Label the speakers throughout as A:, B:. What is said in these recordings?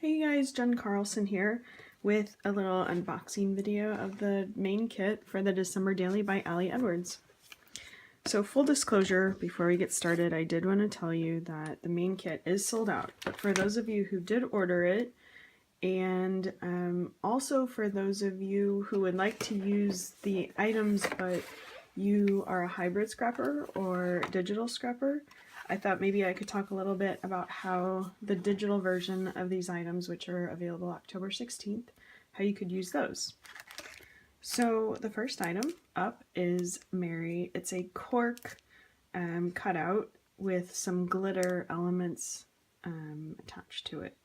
A: Hey guys, Jen Carlson here with a little unboxing video of the main kit for the December Daily by Ali Edwards. So full disclosure, before we get started, I did want to tell you that the main kit is sold out, but for those of you who did order it, and also for those of you who would like to use the items but you are a hybrid scrapper or digital scrapper, I thought maybe I could talk a little bit about how the digital version of these items, which are available October 16th, how you could use those. So the first item up is Mary. It's a cork cutout with some glitter elements attached to it.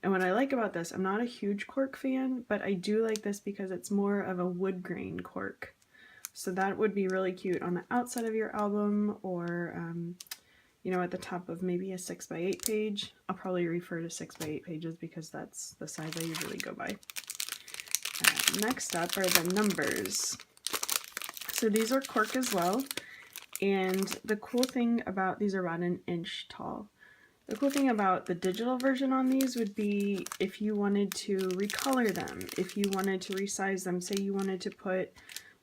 A: And what I like about this, I'm not a huge cork fan, but I do like this because it's more of a wood grain cork. So that would be really cute on the outside of your album, or you know, at the top of maybe a 6x8 page. I'll probably refer to 6x8 pages because that's the size I usually go by. Next up are the numbers. So these are cork as well, and the cool thing about these are about 1 inch tall. The cool thing about the digital version on these would be if you wanted to recolor them, if you wanted to resize them, say you wanted to put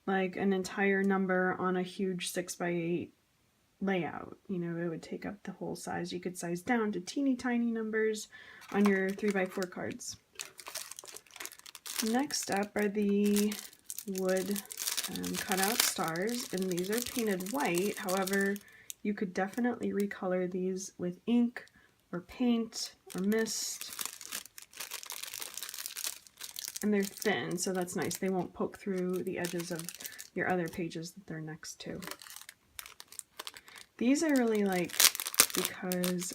A: like an entire number on a huge 6x8 layout, you know, it would take up the whole size. You could size down to teeny tiny numbers on your 3x4 cards. Next up are the wood cutout stars, and these are painted white. However, you could definitely recolor these with ink or paint or mist. And they're thin, so that's nice. They won't poke through the edges of your other pages that they're next to. These I really like because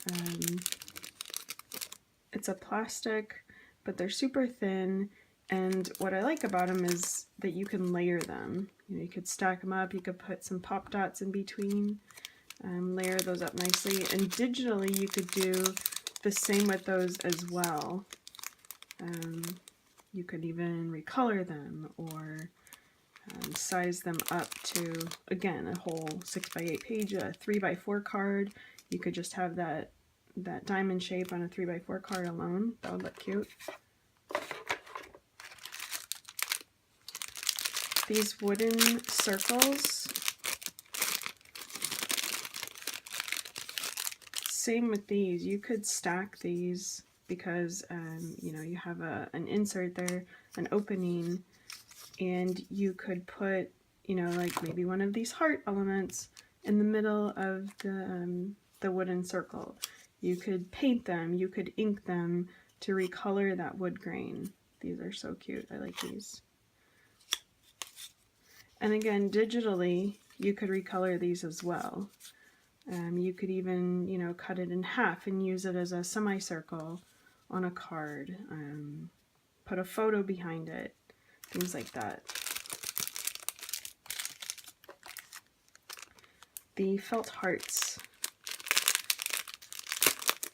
A: it's a plastic, but they're super thin, and what I like about them is that you can layer them. You know, you could stack them up, you could put some pop dots in between, layer those up nicely, and digitally you could do the same with those as well. You could even recolor them or size them up to, again, a whole 6x8 page, a 3x4 card. You could just have that diamond shape on a 3x4 card alone. That would look cute. These wooden circles, same with these. You could stack these because you know, you have an insert there, an opening, and you could put, you know, like maybe one of these heart elements in the middle of the wooden circle. You could paint them, you could ink them to recolor that wood grain. These are so cute. I like these. And again, digitally, you could recolor these as well. You could even, you know, cut it in half and use it as a semicircle on a card. Put a photo behind it, things like that. The felt hearts.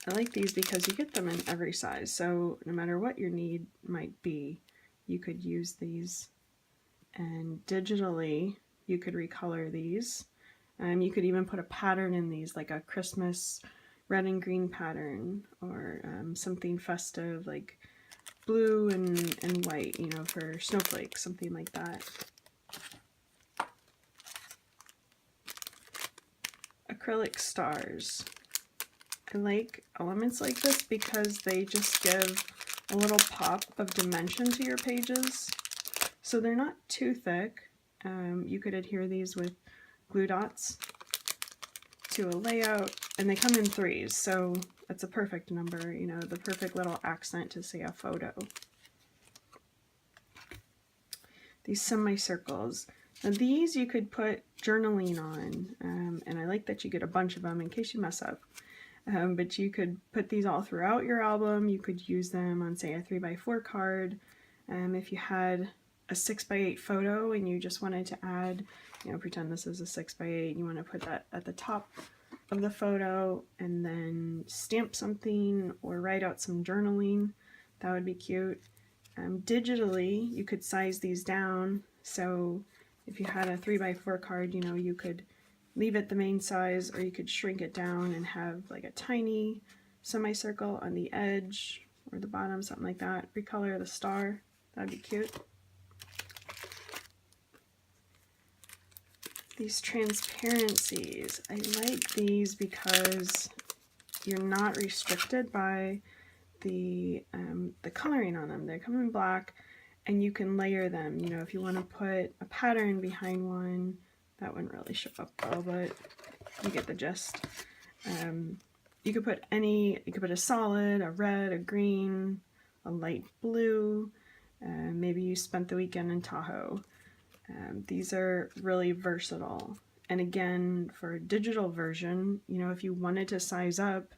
A: I like these because you get them in every size, so no matter what your need might be, you could use these. And digitally, you could recolor these. You could even put a pattern in these, like a Christmas red and green pattern, or something festive like blue and white, you know, for snowflakes, something like that. Acrylic stars. I like elements like this because they just give a little pop of dimension to your pages. So they're not too thick. You could adhere these with glue dots to a layout, and they come in 3s, so that's a perfect number, you know, the perfect little accent to say a photo. These semicircles. Now these you could put journaling on, and I like that you get a bunch of them in case you mess up. But you could put these all throughout your album. You could use them on, say, a 3x4 card. If you had a 6x8 photo and you just wanted to add, you know, pretend this is a 6x8, you want to put that at the top of the photo and then stamp something or write out some journaling, that would be cute. Digitally, you could size these down, so if you had a 3x4 card, you know, you could leave it the main size, or you could shrink it down and have like a tiny semicircle on the edge, or the bottom, something like that. Recolor the star, that'd be cute. These transparencies, I like these because you're not restricted by the coloring on them. They come in black, and you can layer them. You know, if you want to put a pattern behind one, that wouldn't really show up well, but you get the gist. You could put a solid, a red, a green, a light blue. Maybe you spent the weekend in Tahoe. These are really versatile. And again, for a digital version, you know, if you wanted to size up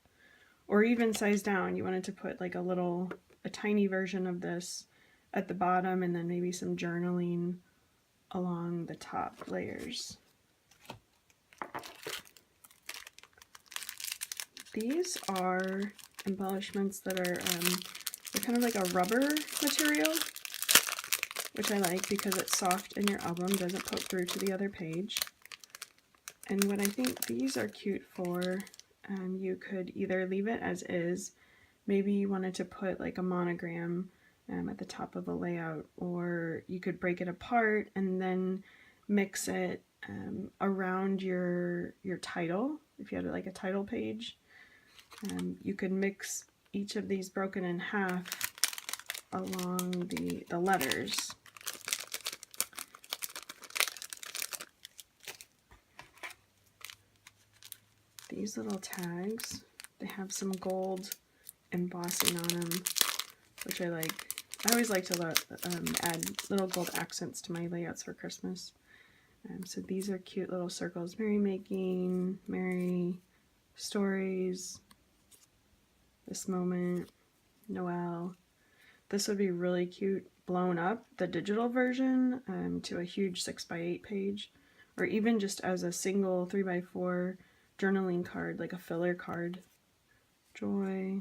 A: or even size down, you wanted to put like a tiny version of this at the bottom and then maybe some journaling along the top layers. These are embellishments that are they're kind of like a rubber material, which I like because it's soft and your album doesn't poke through to the other page. And what I think these are cute for, you could either leave it as is, maybe you wanted to put like a monogram at the top of a layout, or you could break it apart and then mix it around your title. If you had like a title page, you could mix each of these broken in half along the letters. These little tags, they have some gold embossing on them, which I like. I always like to add little gold accents to my layouts for Christmas. So these are cute little circles. Merry making, merry stories, this moment, Noel. This would be really cute blown up, the digital version, to a huge 6x8 page, or even just as a single 3x4 journaling card, like a filler card. Joy,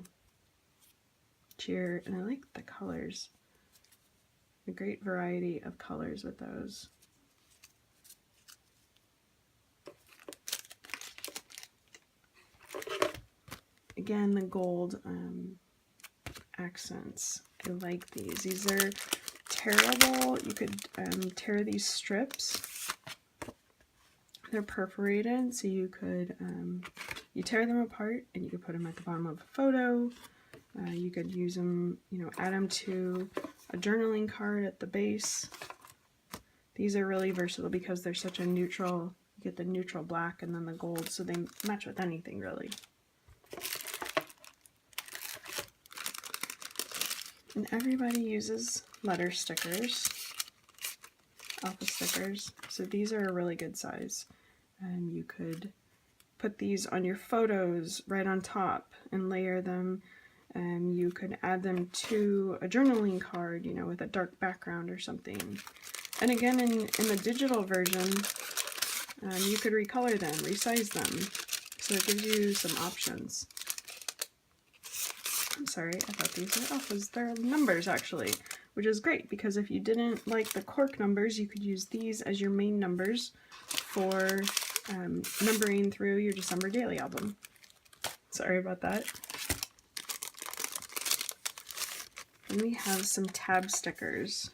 A: cheer, and I like the colors. A great variety of colors with those. Again, the gold accents. I like these. These are tearable. You could tear these strips. They're perforated, so you could you tear them apart and you could put them at the bottom of a photo. You could use them, you know, add them to a journaling card at the base. These are really versatile because they're such a neutral. You get the neutral black and then the gold, so they match with anything really. And everybody uses letter stickers, alpha stickers, so these are a really good size. And you could put these on your photos right on top and layer them, and you could add them to a journaling card, you know, with a dark background or something. And again, in the digital version, you could recolor them, resize them, so it gives you some options. I'm sorry, I thought these were alphas. They're numbers actually, which is great because if you didn't like the cork numbers, you could use these as your main numbers for numbering through your December Daily album. Sorry about that. And we have some tab stickers.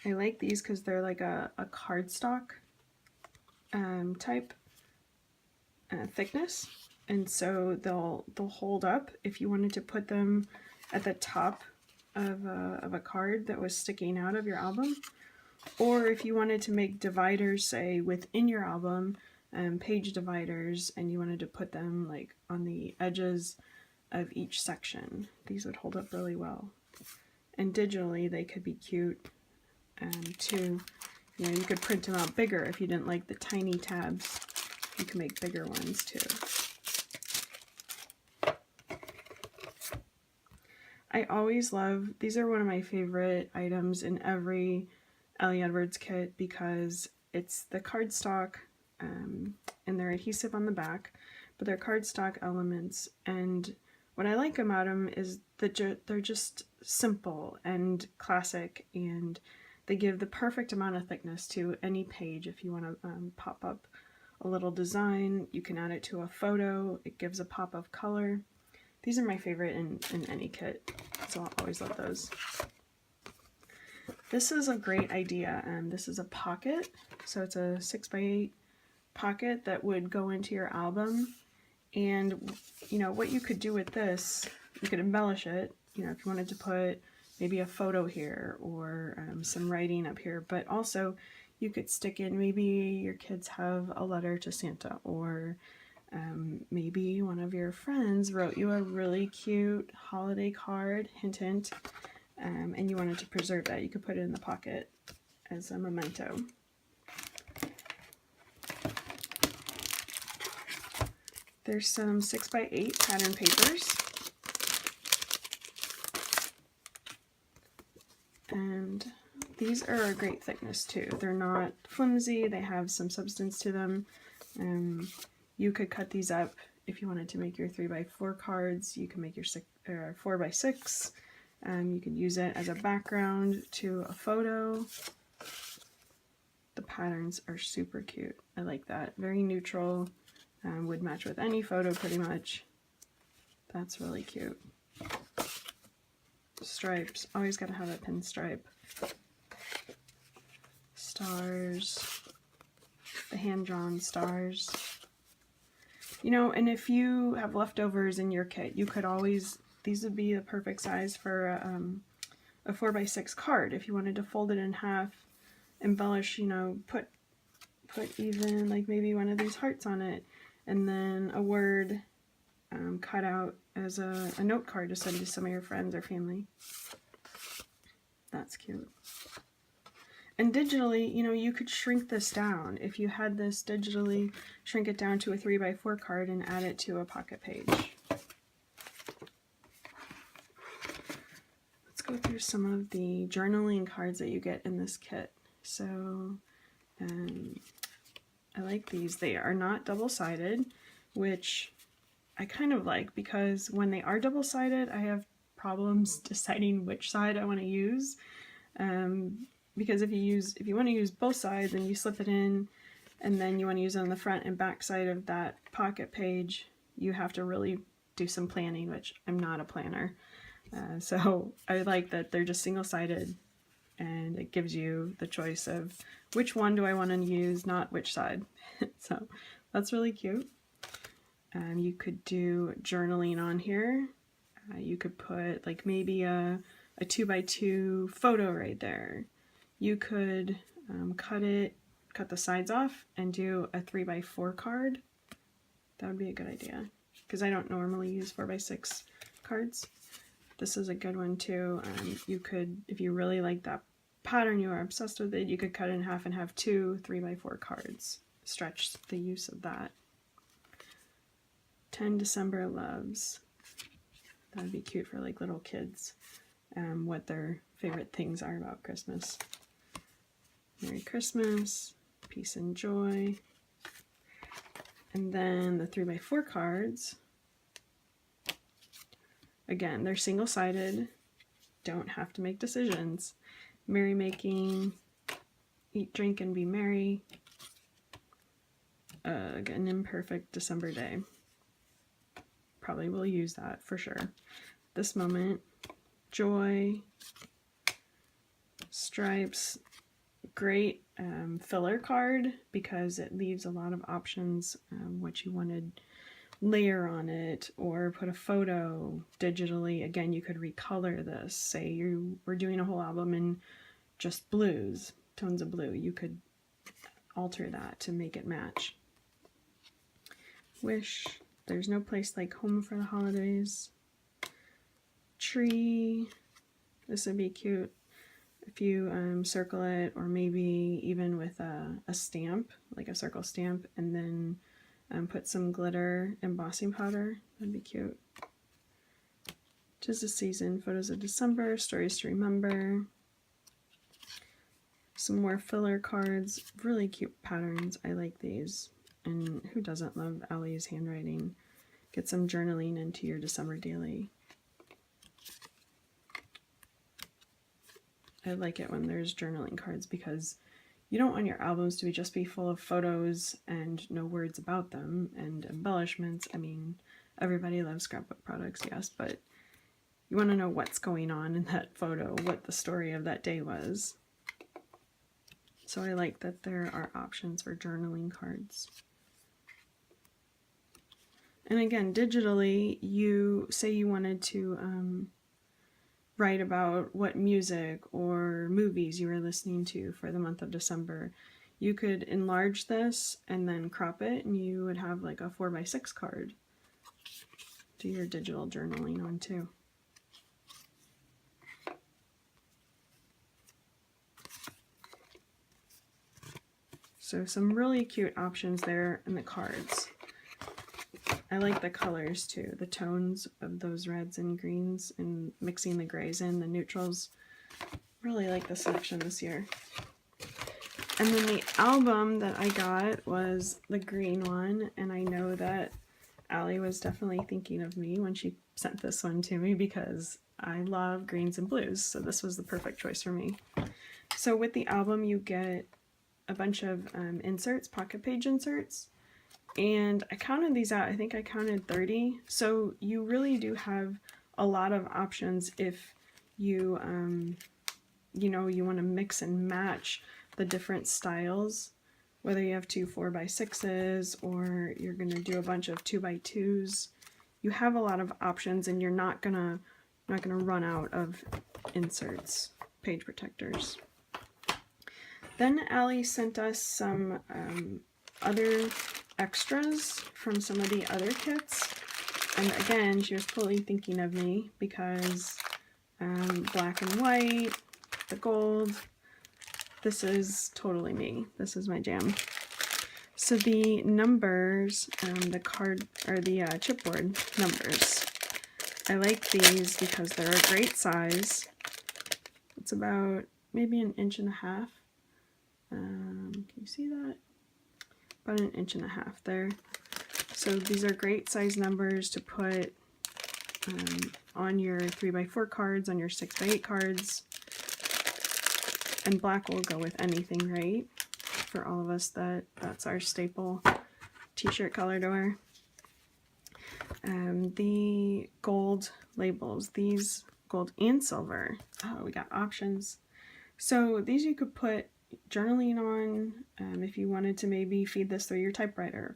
A: I like these because they're like a cardstock type thickness. And so they'll hold up if you wanted to put them at the top of a card that was sticking out of your album, or if you wanted to make dividers, say within your album, page dividers, and you wanted to put them like on the edges of each section. These would hold up really well. And digitally, they could be cute too. You know, you could print them out bigger if you didn't like the tiny tabs. You can make bigger ones too. I always love, these are one of my favorite items in every Allie Edwards kit because it's the cardstock and they're adhesive on the back, but they're cardstock elements, and what I like about them is that they're just simple and classic, and they give the perfect amount of thickness to any page. If you want to pop up a little design, you can add it to a photo. It gives a pop of color. These are my favorite in any kit, so I'll always love those. This is a great idea. This is a pocket, so it's a 6x8 pocket that would go into your album. And you know what you could do with this, you could embellish it, you know, if you wanted to put maybe a photo here or some writing up here, but also you could stick in, maybe your kids have a letter to Santa, or maybe one of your friends wrote you a really cute holiday card, hint hint, and you wanted to preserve that. You could put it in the pocket as a memento. There's some 6x8 pattern papers. And these are a great thickness too. They're not flimsy, they have some substance to them. You could cut these up if you wanted to make your 3x4 cards. You can make your 4x6. You could use it as a background to a photo. The patterns are super cute. I like that. Very neutral. Would match with any photo pretty much. That's really cute. Stripes. Always gotta have a pinstripe. Stars. The hand-drawn stars. You know, and if you have leftovers in your kit, you could always, these would be the perfect size for a 4x6 card. If you wanted to fold it in half, embellish, you know, put even like maybe one of these hearts on it, and then a word cut out as a note card to send to some of your friends or family. That's cute. And digitally, you know, you could shrink this down. If you had this digitally, shrink it down to a 3x4 card and add it to a pocket page. Let's go through some of the journaling cards that you get in this kit. So, I like these. They are not double-sided, which I kind of like, because when they are double-sided, I have problems deciding which side I want to use. Because if you want to use both sides and you slip it in, and then you want to use it on the front and back side of that pocket page, you have to really do some planning, which I'm not a planner. So I like that they're just single-sided, and it gives you the choice of which one do I want to use, not which side. So that's really cute. You could do journaling on here. You could put like maybe a 2x2 photo right there. You could cut the sides off and do a 3x4 card. That would be a good idea, because I don't normally use 4x6 cards. This is a good one too. You could, if you really like that pattern, you are obsessed with it, you could cut it in half and have 2 3x4 cards. Stretch the use of that. 10 December loves. That would be cute for like little kids, what their favorite things are about Christmas. Merry Christmas, peace and joy. And then the 3x4 cards. Again, they're single-sided, don't have to make decisions. Merrymaking, eat, drink, and be merry. An imperfect December day. Probably will use that for sure. This moment, joy, stripes, great filler card, because it leaves a lot of options, what you wanted layer on it, or put a photo digitally. Again, you could recolor this. Say you were doing a whole album in just blues, tones of blue. You could alter that to make it match. Wish, there's no place like home for the holidays. Tree, this would be cute if you circle it, or maybe even with a stamp, like a circle stamp, and then put some glitter embossing powder. That'd be cute. 'Tis the season, photos of December, stories to remember. Some more filler cards, really cute patterns. I like these. And who doesn't love Allie's handwriting? Get some journaling into your December daily. I like it when there's journaling cards, because you don't want your albums to just be full of photos and no words about them and embellishments. I mean, Everybody loves scrapbook products, yes, but you want to know what's going on in that photo, what the story of that day was. So I like that there are options for journaling cards. And again, digitally, you say you wanted to write about what music or movies you were listening to for the month of December. You could enlarge this and then crop it, and you would have like a 4x6 card do your digital journaling on too. So some really cute options there in the cards. I like the colors too, the tones of those reds and greens and mixing the grays in, the neutrals. Really like the selection this year. And then the album that I got was the green one, and I know that Allie was definitely thinking of me when she sent this one to me because I love greens and blues, so this was the perfect choice for me. So with the album you get a bunch of inserts, pocket page inserts, and I counted these out. I think I counted 30, so you really do have a lot of options if you you know, you want to mix and match the different styles, whether you have two 4x6s or you're going to do a bunch of 2x2s. You have a lot of options, and you're not gonna run out of inserts, page protectors. Then Allie sent us some other extras from some of the other kits, and again she was totally thinking of me because black and white, the gold, this is totally me. This is my jam. So the numbers, the card or the chipboard numbers, I like these because they're a great size. It's about maybe 1.5 inches. Can you see that? About 1.5 inches there. So these are great size numbers to put on your 3x4 cards, on your 6x8 cards. And black will go with anything, right? For all of us, that's our staple t-shirt color to wear. The gold labels, these gold and silver. Oh, we got options. So these you could put journaling on if you wanted to maybe feed this through your typewriter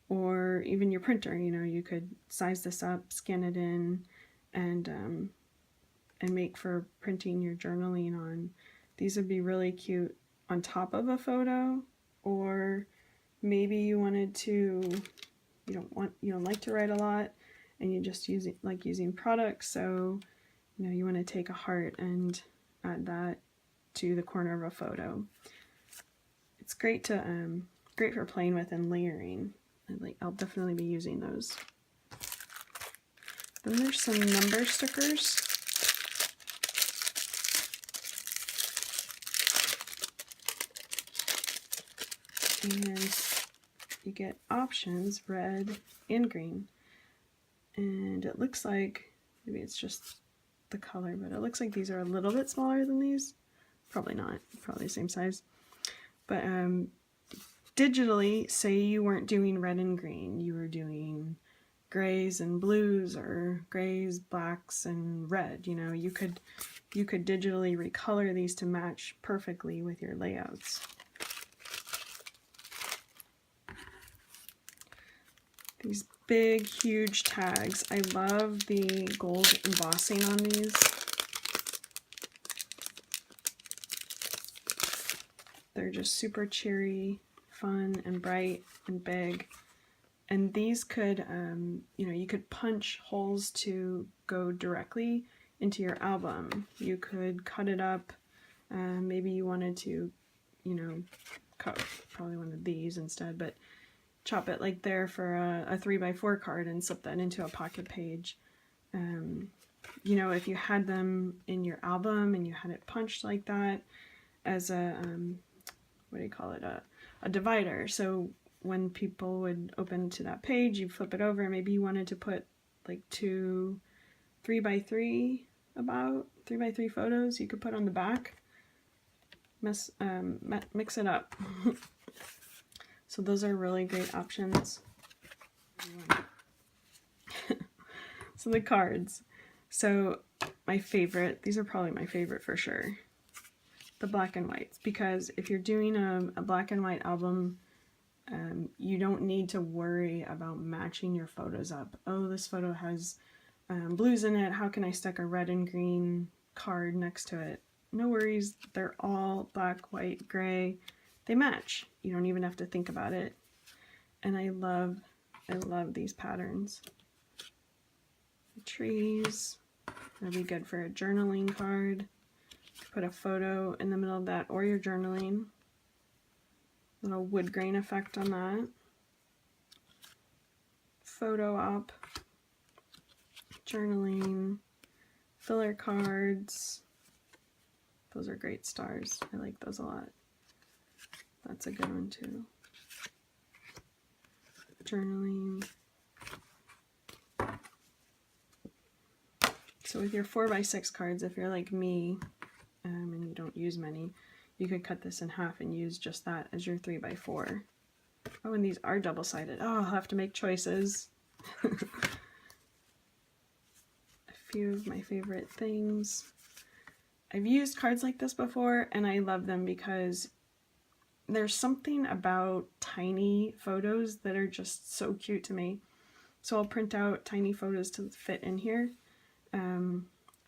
A: or even your printer. You know, you could size this up, scan it in, and make for printing your journaling on. These would be really cute on top of a photo, or maybe you wanted to, you don't like to write a lot and you just like using products, so you know you want to take a heart and add that to the corner of a photo. It's great for playing with and layering. I'll definitely be using those. Then there's some number stickers. And you get options, red and green. And it looks like, maybe it's just the color, but it looks like these are a little bit smaller than these. Probably not, probably the same size. But digitally, say you weren't doing red and green, you were doing grays and blues, or grays, blacks, and red. You know, you could digitally recolor these to match perfectly with your layouts. These big, huge tags. I love the gold embossing on these. They're just super cheery, fun, and bright, and big. And these could, you know, you could punch holes to go directly into your album. You could cut it up. Maybe you wanted to, you know, cut probably one of these instead, but chop it like there for a 3x4 card and slip that into a pocket page. You know, if you had them in your album and you had it punched like that as a, what do you call it, a divider. So when people would open to that page, you flip it over, and maybe you wanted to put like 2 3x3, about 3x3 photos you could put on the back. Mix it up. So those are really great options. So the cards. So my favorite, these are probably my favorite for sure. The black and whites, because if you're doing a black and white album, you don't need to worry about matching your photos up. Oh, this photo has blues in it. How can I stick a red and green card next to it? No worries. They're all black, white, gray. They match. You don't even have to think about it. And I love these patterns. Trees. That'd be good for a journaling card. Put a photo in the middle of that, or your journaling. Little wood grain effect on that. Photo op. Journaling. Filler cards. Those are great stars. I like those a lot. That's a good one too. Journaling. So with your 4x6 cards, if you're like me, and you don't use many, you could cut this in half and use just that as your 3x4. Oh, and these are double-sided. Oh, I'll have to make choices. A few of my favorite things. I've used cards like this before, and I love them because there's something about tiny photos that are just so cute to me. So I'll print out tiny photos to fit in here.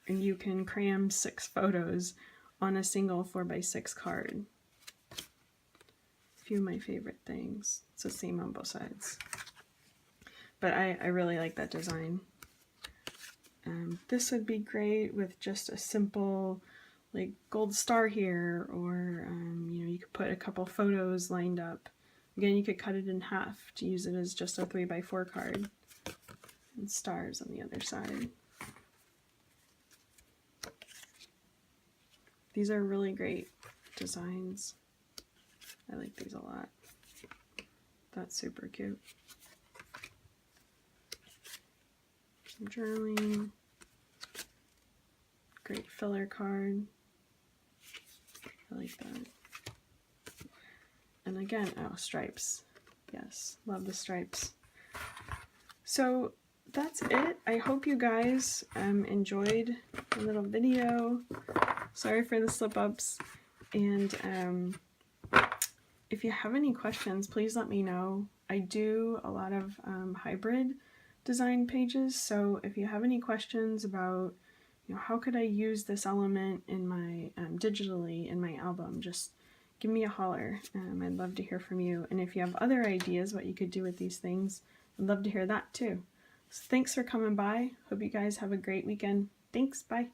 A: And you can cram 6 photos on a single 4x6 card. A few of my favorite things. It's the same on both sides. But I really like that design. This would be great with just a simple like gold star here, or you know, you could put a couple photos lined up. Again, you could cut it in half to use it as just a 3x4 card. And stars on the other side. These are really great designs. I like these a lot. That's super cute. Some journaling. Great filler card. I like that. And again, oh, stripes. Yes, love the stripes. So that's it. I hope you guys enjoyed the little video. Sorry for the slip-ups. And if you have any questions, please let me know. I do a lot of hybrid design pages, so if you have any questions about, you know, how could I use this element in my digitally in my album, just give me a holler. I'd love to hear from you. And if you have other ideas what you could do with these things, I'd love to hear that too. So thanks for coming by. Hope you guys have a great weekend. Thanks. Bye.